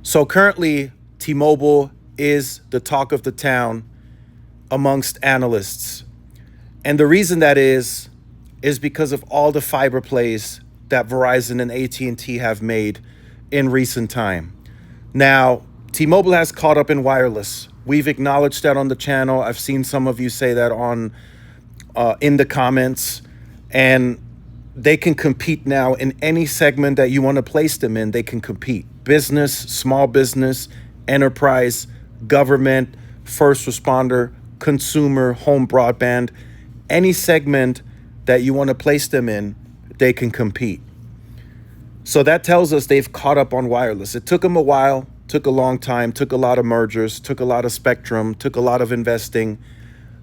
So currently, T-Mobile is the talk of the town amongst analysts. And the reason that is because of all the fiber plays that Verizon and AT&T have made in recent time. Now, T-Mobile has caught up in wireless. We've acknowledged that on the channel. I've seen some of you say that on in the comments, and they can compete now in any segment that you want to place them in. They can compete: business, small business, enterprise, government, first responder, consumer, home broadband. Any segment that you want to place them in, they can compete. So that tells us they've caught up on wireless. It took them a while, took a long time, took a lot of mergers, took a lot of spectrum, took a lot of investing,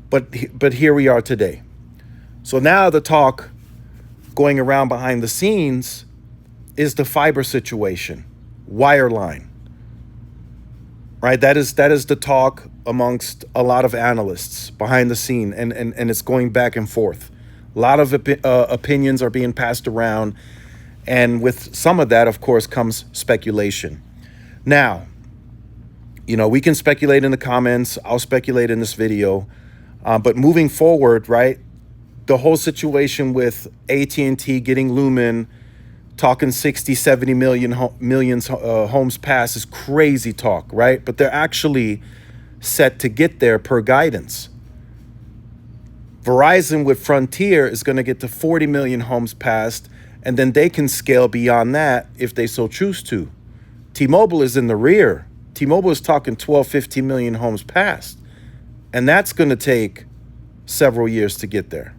but here we are today. So now the talk going around behind the scenes is the fiber situation, wireline, right? That is the talk amongst a lot of analysts behind the scene, and it's going back and forth. A lot of opinions are being passed around, and with some of that, of course, comes speculation. Now, we can speculate in the comments. I'll speculate in this video, but moving forward, right? The whole situation with AT&T getting Lumen, talking 60, 70 millions homes passed is crazy talk, right? But they're actually set to get there per guidance. Verizon with Frontier is going to get to 40 million homes passed, and then they can scale beyond that if they so choose to. T-Mobile is in the rear. T-Mobile is talking 12, 15 million homes passed, and that's going to take several years to get there.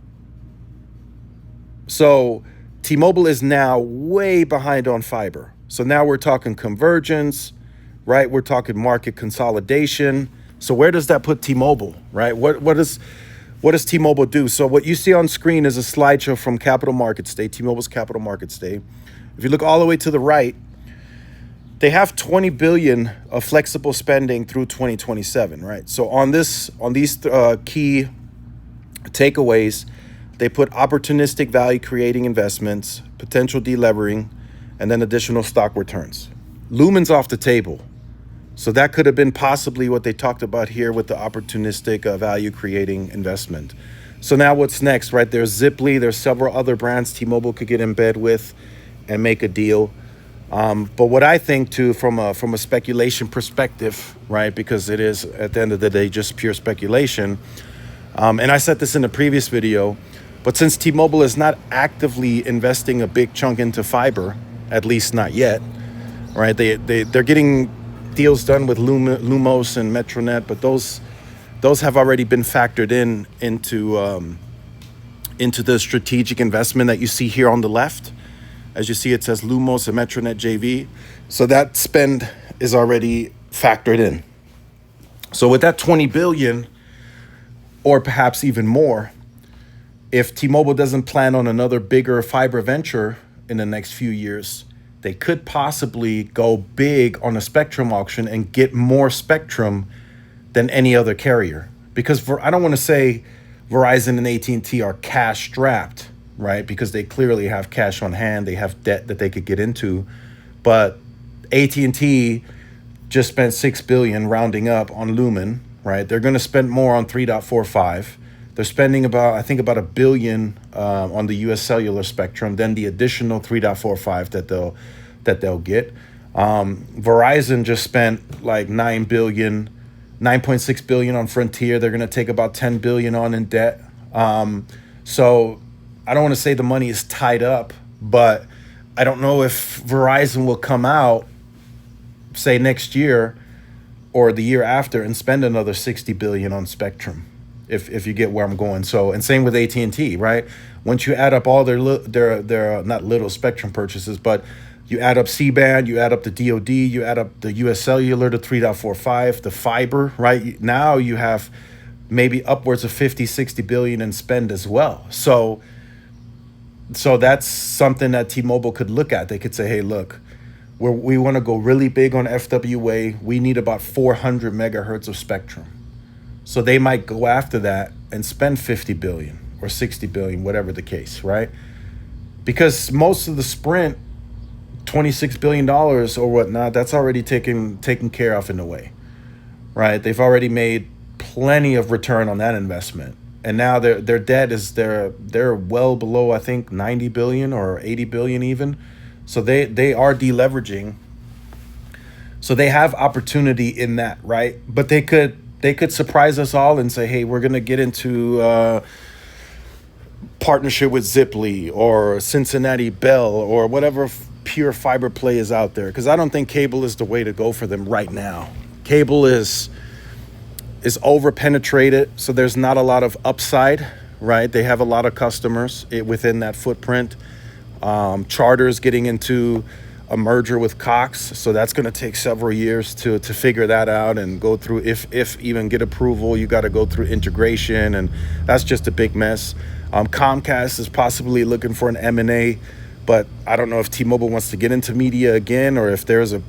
So T-Mobile is now way behind on fiber. So now we're talking convergence, right? We're talking market consolidation. So where does that put T-Mobile, right? What does T-Mobile do? So what you see on screen is a slideshow from Capital Markets Day, T-Mobile's Capital Markets Day. If you look all the way to the right, they have 20 billion of flexible spending through 2027, right? So on these key takeaways, they put opportunistic value creating investments, potential delevering, and then additional stock returns. Lumen's off the table. So that could have been possibly what they talked about here with the opportunistic value creating investment. So now what's next, right? There's Ziply, there's several other brands T-Mobile could get in bed with and make a deal. But what I think too, from a speculation perspective, right? Because it is at the end of the day just pure speculation. And I said this in a previous video, but since T-Mobile is not actively investing a big chunk into fiber, at least not yet, right? They're getting deals done with Lumos and Metronet, but those have already been factored into the strategic investment that you see here on the left. As you see, it says Lumos and Metronet JV. So that spend is already factored in. So with that 20 billion, or perhaps even more, if T-Mobile doesn't plan on another bigger fiber venture in the next few years, they could possibly go big on a spectrum auction and get more spectrum than any other carrier. Because I don't want to say Verizon and AT&T are cash strapped, right? Because they clearly have cash on hand. They have debt that they could get into. But AT&T just spent $6 billion rounding up on Lumen, right? They're going to spend more on 3.45. They're spending about $1 billion on the U.S. cellular spectrum, then the additional 3.45 that they'll get. Verizon just spent like $9.6 billion on Frontier. They're going to take about $10 billion on in debt. So I don't want to say the money is tied up, but I don't know if Verizon will come out, say next year or the year after, and spend another $60 billion on spectrum. If you get where I'm going. So, and same with AT&T, right? Once you add up all their not little spectrum purchases, but you add up C-band, you add up the DoD, you add up the U.S. cellular, the 3.45, the fiber, right? Now you have maybe upwards of 50, 60 billion in spend as well. So that's something that T-Mobile could look at. They could say, hey, look, we want to go really big on FWA. We need about 400 megahertz of spectrum. So they might go after that and spend 50 billion or 60 billion, whatever the case, right? Because most of the Sprint $26 billion or whatnot, that's already taken care of in a way, right? They've already made plenty of return on that investment, and now their debt is they're well below, I think, 90 billion or 80 billion even. So they are deleveraging. So they have opportunity in that, right? But they could surprise us all and say, hey, we're gonna get into partnership with Ziply or Cincinnati Bell or whatever pure fiber play is out there, because I don't think cable is the way to go for them right now. Cable is over penetrated, so there's not a lot of upside, right? They have a lot of customers within that footprint. Charter's getting into a merger with Cox, so that's going to take several years to figure that out and go through, if even get approval. You got to go through integration, and that's just a big mess. Comcast is possibly looking for an M&A, but I don't know if T-Mobile wants to get into media again, or if there's a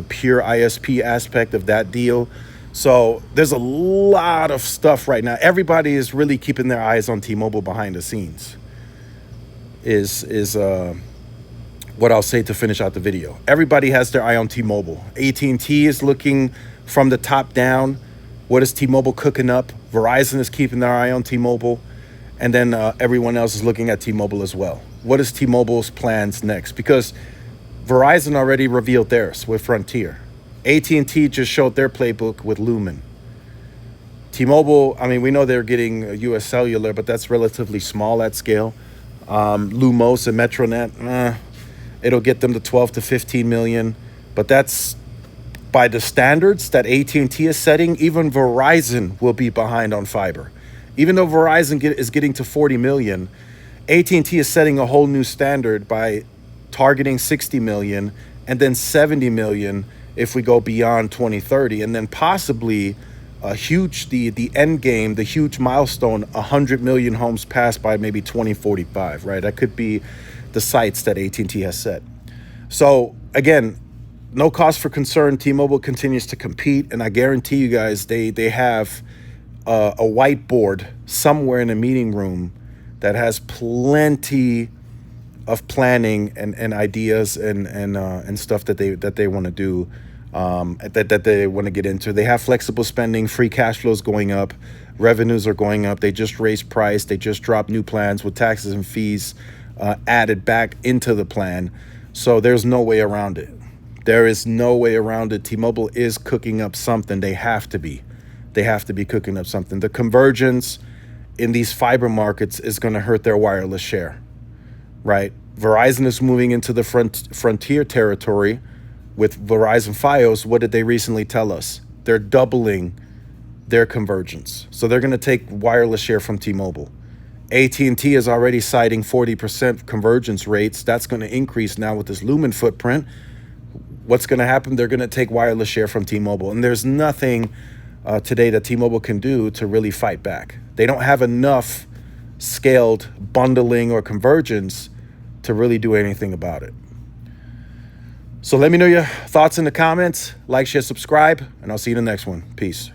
pure ISP aspect of that deal. So there's a lot of stuff right now. Everybody is really keeping their eyes on T-Mobile behind the scenes. Is what I'll say to finish out the video. Everybody has their eye on T-Mobile. AT&T is looking from the top down. What is T-Mobile cooking up? Verizon is keeping their eye on T-Mobile. And then everyone else is looking at T-Mobile as well. What is T-Mobile's plans next? Because Verizon already revealed theirs with Frontier. AT&T just showed their playbook with Lumen. T-Mobile, I mean, we know they're getting US Cellular, but that's relatively small at scale. Lumos and Metronet, it'll get them to 12 to 15 million, but that's by the standards that AT&T is setting. Even Verizon will be behind on fiber. Even though Verizon is getting to 40 million, AT&T is setting a whole new standard by targeting 60 million and then 70 million if we go beyond 2030, and then possibly a huge, the end game, the huge milestone, 100 million homes passed by maybe 2045, right? That could be the sites that AT&T has set. So again, no cause for concern. T-Mobile continues to compete, and I guarantee you guys, they have a whiteboard somewhere in a meeting room that has plenty of planning and ideas and stuff that they want to do, that they want to get into. They have flexible spending, free cash flows going up, revenues are going up. They just raised price. They just dropped new plans with taxes and fees added back into the plan. So there's no way around it. There is no way around it. T-Mobile is cooking up something. They have to be. They have to be cooking up something. The convergence in these fiber markets is going to hurt their wireless share, right? Verizon is moving into the frontier territory with Verizon Fios. What did they recently tell us? They're doubling their convergence. So they're going to take wireless share from T-Mobile. AT&T is already citing 40% convergence rates. That's going to increase now with this Lumen footprint. What's going to happen? They're going to take wireless share from T-Mobile. And there's nothing today that T-Mobile can do to really fight back. They don't have enough scaled bundling or convergence to really do anything about it. So let me know your thoughts in the comments. Like, share, subscribe, and I'll see you in the next one. Peace.